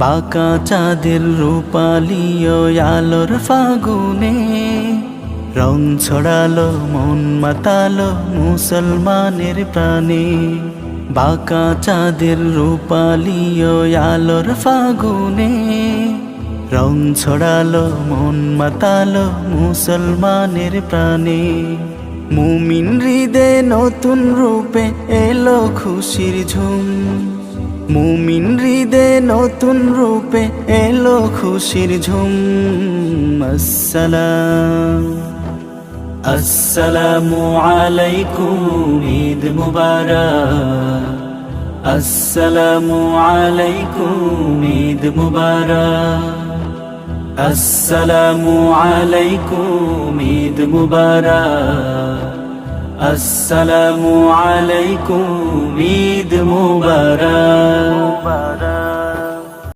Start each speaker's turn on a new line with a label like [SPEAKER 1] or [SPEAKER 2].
[SPEAKER 1] বাঁকা চাঁদের রূপালি আলোর ফাগুনে রং ছড়ালো মন মাতালো মুসলমানের প্রাণে। বাঁকা চাঁদের রূপালি আলোর ফাগুনে রং ছড়ালো মন মাতালো মুসলমানের প্রাণে। মুমিন হৃদয়ে নতুন রূপে এলো খুশির ঝুম, মুমিন হৃদয়ে নতুন রূপে এলো খুশির ঝুম। আসসালামু আলাইকুম, ঈদ মুবারক। আসসালামু আলাইকুম, ঈদ মুবারক। আসসালামু আলাইকুম, ঈদ মুবারক। আসসালামু আলাইকুম, ঈদ মুবারক।